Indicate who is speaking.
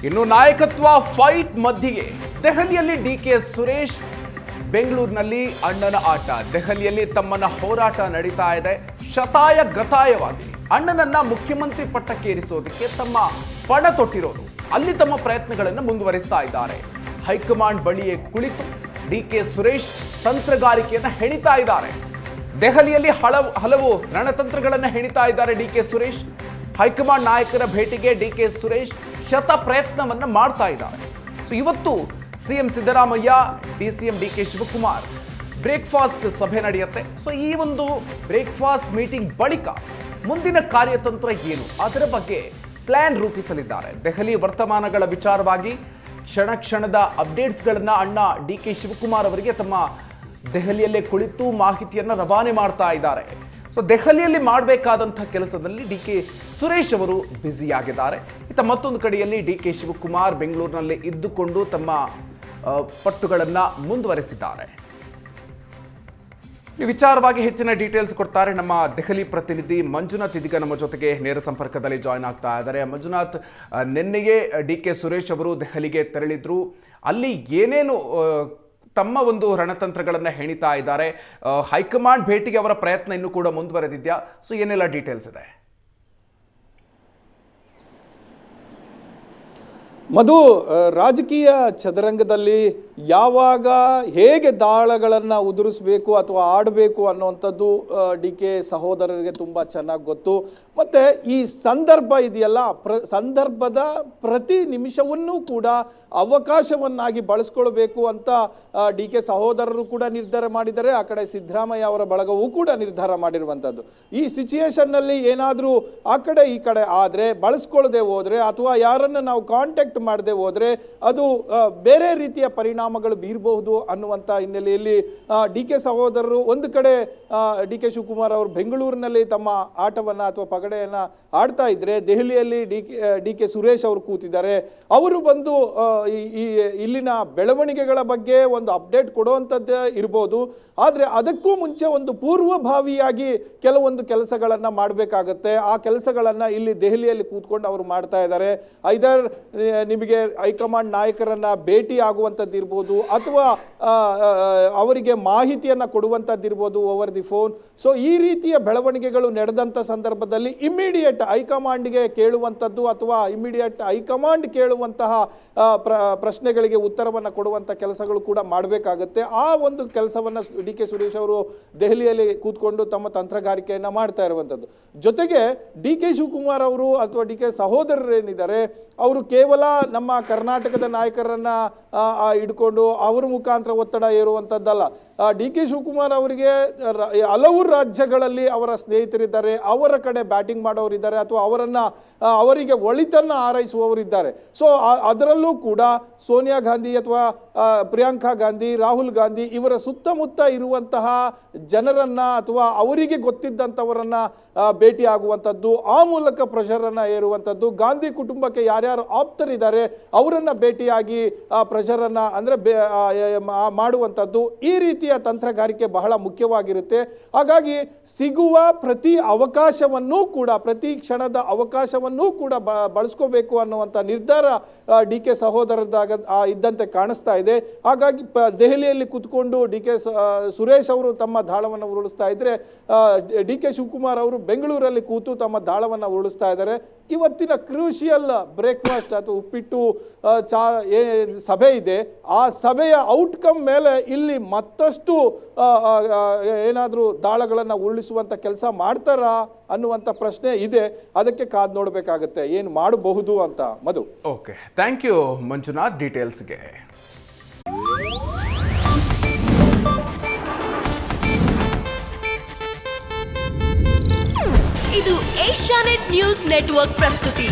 Speaker 1: ಇನ್ನು ನಾಯಕತ್ವ ಫೈಟ್ ಮಧ್ಯೆಯೇ ದೆಹಲಿಯಲ್ಲಿ ಡಿಕೆ ಸುರೇಶ್, ಬೆಂಗಳೂರಿನಲ್ಲಿ ಅಣ್ಣನ ಆಟ. ದೆಹಲಿಯಲ್ಲಿ ತಮ್ಮನ್ನ ಹೋರಾಟ ನಡೀತಾ ಇದೆ. ಶತಾಯ ಗತಾಯವಾಗಿ ಅಣ್ಣನನ್ನ ಮುಖ್ಯಮಂತ್ರಿ ಪಟ್ಟಕ್ಕೇರಿಸೋದಕ್ಕೆ ತಮ್ಮ ಪಣ ತೊಟ್ಟಿರೋರು ಅಲ್ಲಿ ತಮ್ಮ ಪ್ರಯತ್ನಗಳನ್ನು ಮುಂದುವರಿಸ್ತಾ ಇದ್ದಾರೆ. ಹೈಕಮಾಂಡ್ ಬಳಿಯೇ ಕುಳಿತು ಡಿಕೆ ಸುರೇಶ್ ತಂತ್ರಗಾರಿಕೆಯನ್ನ ಹೆಣಿತಾ ಇದ್ದಾರೆ. ದೆಹಲಿಯಲ್ಲಿ ಹಲವು ರಣತಂತ್ರಗಳನ್ನ ಹೆಣಿತಾ ಇದ್ದಾರೆ ಡಿಕೆ ಸುರೇಶ್. ಹೈಕಮಾಂಡ್ ನಾಯಕರ ಭೇಟಿಗೆ ಡಿಕೆ ಸುರೇಶ್ ಶತ ಪ್ರಯತ್ನವನ್ನ ಮಾಡ್ತಾ ಇದ್ದಾರೆ. ಸೊ ಇವತ್ತು CM Siddaramaiah, DCM D K Shivakumar breakfast ಸಭೆ ನಡೆಯುತ್ತೆ. ಸೊ ಈ ಒಂದು ಬ್ರೇಕ್ಫಾಸ್ಟ್ ಮೀಟಿಂಗ್ ಬಳಿಕ ಮುಂದಿನ ಕಾರ್ಯತಂತ್ರ ಏನು ಅದರ ಬಗ್ಗೆ ಪ್ಲಾನ್ ರೂಪಿಸಲಿದ್ದಾರೆ. ದೆಹಲಿ ವರ್ತಮಾನಗಳ ವಿಚಾರವಾಗಿ ಕ್ಷಣ ಕ್ಷಣದ ಅಪ್ಡೇಟ್ಸ್ಗಳನ್ನ ಅಣ್ಣ ಡಿಕೆ ಶಿವಕುಮಾರ್ ಅವರಿಗೆ ತಮ್ಮ ದೆಹಲಿಯಲ್ಲೇ ಕುಳಿತು ಮಾಹಿತಿಯನ್ನ ರವಾನೆ ಮಾಡ್ತಾ ಇದ್ದಾರೆ. ಸೊ ದೆಹಲಿಯಲ್ಲಿ ಮಾಡಬೇಕಾದಂಥ ಕೆಲಸದಲ್ಲಿ ಡಿಕೆ ಸುರೇಶ್ ಅವರು ಬ್ಯುಸಿಯಾಗಿದ್ದಾರೆ. ಇತ್ತ ಮತ್ತೊಂದು ಕಡೆಯಲ್ಲಿ ಡಿಕೆ ಶಿವಕುಮಾರ್ ಬೆಂಗಳೂರಿನಲ್ಲಿ ಇದ್ದುಕೊಂಡು ತಮ್ಮ ಪಟ್ಟುಗಳನ್ನ ಮುಂದುವರೆಸಿದ್ದಾರೆ. ಈ ವಿಚಾರವಾಗಿ ಹೆಚ್ಚಿನ ಡೀಟೇಲ್ಸ್ ಕೊಡ್ತಾರೆ ನಮ್ಮ ದೆಹಲಿ ಪ್ರತಿನಿಧಿ ಮಂಜುನಾಥ್. ಇದೀಗ ನಮ್ಮ ಜೊತೆಗೆ ನೇರ ಸಂಪರ್ಕದಲ್ಲಿ ಜಾಯ್ನ್ ಆಗ್ತಾ ಇದ್ದಾರೆ. ಮಂಜುನಾಥ್, ನಿನ್ನೆಯೇ ಡಿಕೆ ಸುರೇಶ್ ಅವರು ದೆಹಲಿಗೆ ತೆರಳಿದ್ರು. ಅಲ್ಲಿ ಏನೇನು ತಮ್ಮ ಒಂದು ರಣತಂತ್ರಗಳನ್ನ ಹೆಣಿತಾ ಇದ್ದಾರೆ? ಹೈಕಮಾಂಡ್ ಭೇಟಿಗೆ ಅವರ ಪ್ರಯತ್ನ ಇನ್ನೂ ಕೂಡ ಮುಂದುವರೆದಿದ್ಯಾ? ಸೊ ಏನೆಲ್ಲ ಡೀಟೇಲ್ಸ್ ಇದೆ?
Speaker 2: ಮಧು, ರಾಜಕೀಯ ಚದುರಂಗದಲ್ಲಿ ಯಾವಾಗ ಹೇಗೆ ದಾಳಗಳನ್ನು ಉದುರಿಸಬೇಕು ಅಥವಾ ಆಡಬೇಕು ಅನ್ನುವಂಥದ್ದು ಡಿ ಕೆ ಸಹೋದರರಿಗೆ ತುಂಬ ಚೆನ್ನಾಗಿ ಗೊತ್ತು. ಮತ್ತು ಈ ಸಂದರ್ಭ ಇದೆಯಲ್ಲ, ಸಂದರ್ಭದ ಪ್ರತಿ ನಿಮಿಷವನ್ನೂ ಕೂಡ ಅವಕಾಶವನ್ನಾಗಿ ಬಳಸ್ಕೊಳ್ಬೇಕು ಅಂತ ಡಿ ಕೆ ಸಹೋದರರು ಕೂಡ ನಿರ್ಧಾರ ಮಾಡಿದ್ದಾರೆ. ಆ ಕಡೆ ಸಿದ್ದರಾಮಯ್ಯ ಅವರ ಬಳಗವೂ ಕೂಡ ನಿರ್ಧಾರ ಮಾಡಿರುವಂಥದ್ದು. ಈ ಸಿಚುಯೇಷನ್ನಲ್ಲಿ ಏನಾದರೂ ಆ ಕಡೆ ಈ ಕಡೆ ಆದರೆ, ಬಳಸ್ಕೊಳ್ಳದೆ ಹೋದರೆ ಅಥವಾ ಯಾರನ್ನು ನಾವು ಕಾಂಟ್ಯಾಕ್ಟ್ ಮಾಡದೆ ಹೋದರೆ ಅದು ಬೇರೆ ರೀತಿಯ ಪರಿಣಾಮಗಳು ಬೀರಬಹುದು ಅನ್ನುವಂಥ ಹಿನ್ನೆಲೆಯಲ್ಲಿ ಡಿ ಕೆ ಸಹೋದರರು ಒಂದು ಕಡೆ ಡಿ ಕೆ ಶಿವಕುಮಾರ್ ಅವರು ಬೆಂಗಳೂರಿನಲ್ಲಿ ತಮ್ಮ ಆಟವನ್ನು ಅಥವಾ ಪಗಡೆಯನ್ನು ಆಡ್ತಾ ಇದ್ರೆ, ದೆಹಲಿಯಲ್ಲಿ ಡಿ ಕೆ ಸುರೇಶ್ ಅವರು ಕೂತಿದ್ದಾರೆ. ಅವರು ಬಂದು ಇಲ್ಲಿನ ಬೆಳವಣಿಗೆಗಳ ಬಗ್ಗೆ ಒಂದು ಅಪ್ಡೇಟ್ ಕೊಡುವಂಥದ್ದು ಇರ್ಬೋದು. ಆದರೆ ಅದಕ್ಕೂ ಮುಂಚೆ ಒಂದು ಪೂರ್ವಭಾವಿಯಾಗಿ ಕೆಲವೊಂದು ಕೆಲಸಗಳನ್ನು ಮಾಡಬೇಕಾಗತ್ತೆ. ಆ ಕೆಲಸಗಳನ್ನು ಇಲ್ಲಿ ದೆಹಲಿಯಲ್ಲಿ ಕೂತ್ಕೊಂಡು ಅವರು ಮಾಡ್ತಾ ಇದ್ದಾರೆ. ಐದರ್ ನಿಮಗೆ ಹೈಕಮಾಂಡ್ ನಾಯಕರನ್ನ ಭೇಟಿ ಆಗುವಂಥದ್ದು ಇರ್ಬೋದು ಅಥವಾ ಅವರಿಗೆ ಮಾಹಿತಿಯನ್ನು ಕೊಡುವಂಥದ್ದು ಇರ್ಬೋದು ಓವರ್ ದಿ ಫೋನ್. ಸೊ ಈ ರೀತಿಯ ಬೆಳವಣಿಗೆಗಳು ನಡೆದಂಥ ಸಂದರ್ಭದಲ್ಲಿ ಇಮಿಡಿಯೇಟ್ ಹೈಕಮಾಂಡ್ಗೆ ಕೇಳುವಂಥದ್ದು ಅಥವಾ ಇಮಿಡಿಯೇಟ್ ಹೈಕಮಾಂಡ್ ಕೇಳುವಂತಹ ಪ್ರಶ್ನೆಗಳಿಗೆ ಉತ್ತರವನ್ನು ಕೊಡುವಂಥ ಕೆಲಸಗಳು ಕೂಡ ಮಾಡಬೇಕಾಗುತ್ತೆ. ಆ ಒಂದು ಕೆಲಸವನ್ನು ಡಿ ಕೆ ಸುರೇಶ್ ಅವರು ದೆಹಲಿಯಲ್ಲಿ ಕೂತ್ಕೊಂಡು ತಮ್ಮ ತಂತ್ರಗಾರಿಕೆಯನ್ನು ಮಾಡ್ತಾ ಇರುವಂಥದ್ದು. ಜೊತೆಗೆ ಡಿ ಕೆ ಶಿವಕುಮಾರ್ ಅವರು ಅಥವಾ ಡಿ ಕೆ ಸಹೋದರರೇನಿದ್ದಾರೆ ಅವರು ಕೇವಲ ನಮ್ಮ ಕರ್ನಾಟಕದ ನಾಯಕರನ್ನ ಹಿಡ್ಕೊಂಡು ಅವರ ಮುಖಾಂತರ ಒತ್ತಡ ಏರುವಂಥದ್ದಲ್ಲ. ಡಿ ಕೆ ಶಿವಕುಮಾರ್ ಅವರಿಗೆ ಹಲವು ರಾಜ್ಯಗಳಲ್ಲಿ ಅವರ ಸ್ನೇಹಿತರಿದ್ದಾರೆ, ಅವರ ಕಡೆ ಬ್ಯಾಟಿಂಗ್ ಮಾಡೋರಿದ್ದಾರೆ ಅಥವಾ ಅವರಿಗೆ ಒಳಿತನ್ನು ಹಾರೈಸುವವರಿದ್ದಾರೆ. ಸೊ ಅದರಲ್ಲೂ ಕೂಡ ಸೋನಿಯಾ ಗಾಂಧಿ ಅಥವಾ ಪ್ರಿಯಾಂಕಾ ಗಾಂಧಿ, ರಾಹುಲ್ ಗಾಂಧಿ ಇವರ ಸುತ್ತಮುತ್ತ ಇರುವಂತಹ ಜನರನ್ನ ಅಥವಾ ಅವರಿಗೆ ಗೊತ್ತಿದ್ದಂಥವರನ್ನ ಭೇಟಿ ಆಗುವಂಥದ್ದು, ಆ ಮೂಲಕ ಪ್ರೆಷರನ್ನು ಏರುವಂಥದ್ದು, ಗಾಂಧಿ ಕುಟುಂಬಕ್ಕೆ ಯಾರ್ಯಾರು ಆಪ್ತರಿದ್ದಾರೆ ಅವರನ್ನ ಭೇಟಿಯಾಗಿ ಪ್ರೆಷರನ್ನು ಅಂದರೆ ಮಾಡುವಂಥದ್ದು, ಈ ರೀತಿಯ ತಂತ್ರಗಾರಿಕೆ ಬಹಳ ಮುಖ್ಯವಾಗಿರುತ್ತೆ. ಹಾಗಾಗಿ ಸಿಗುವ ಪ್ರತಿ ಅವಕಾಶವನ್ನೂ ಕೂಡ, ಪ್ರತಿ ಕ್ಷಣದ ಅವಕಾಶವನ್ನೂ ಕೂಡ ಬಳಸ್ಕೋಬೇಕು ಅನ್ನುವಂಥ ನಿರ್ಧಾರ ಡಿ ಕೆ ಸಹೋದರದಾಗ ಇದ್ದಂತೆ ಕಾಣಿಸ್ತಾ ಇದೆ. ಹಾಗಾಗಿ ದೆಹಲಿಯಲ್ಲಿ ಕೂತ್ಕೊಂಡು ಡಿ ಕೆ ಸುರೇಶ್ ಅವರು ತಮ್ಮ ದಾಳವನ್ನು ಉರುಳಿಸ್ತಾ ಇದ್ರೆ, ಡಿ ಕೆ ಶಿವಕುಮಾರ್ ಅವರು ಬೆಂಗಳೂರಲ್ಲಿ ಕೂತು ತಮ್ಮ ದಾಳವನ್ನು ಉರುಳಿಸ್ತಾ ಇದ್ದಾರೆ. ಇವತ್ತಿನ ಕ್ರೂಷಿಯಲ್ ಬ್ರೇಕ್ಫಾಸ್ಟ್ ಅಥವಾ ಉಪ್ಪಿಟ್ಟು ಸಭೆ ಇದೆ. ಆ ಸಭೆಯ ಔಟ್ಕಮ್ ಮೇಲೆ ಇಲ್ಲಿ ಮತ್ತಷ್ಟು ಏನಾದರೂ ದಾಳಗಳನ್ನು ಉರುಳಿಸುವಂಥ ಕೆಲಸ ಮಾಡ್ತಾರಾ ಅನ್ನುವಂಥ ಪ್ರಶ್ನೆ ಇದೆ. ಅದಕ್ಕೆ ಕಾದು ನೋಡಬೇಕಾಗತ್ತೆ ಏನು ಮಾಡಬಹುದು ಅಂತ. ಮಧು,
Speaker 1: ಓಕೆ, ಥ್ಯಾಂಕ್ ಯು ಮಂಜುನಾಥ್ ಡೀಟೇಲ್ಸ್ಗೆ.
Speaker 3: ಇದು ಏಷ್ಯಾನೆಟ್ ನ್ಯೂಸ್ ನೆಟ್ವರ್ಕ್ ಪ್ರಸ್ತುತಿ.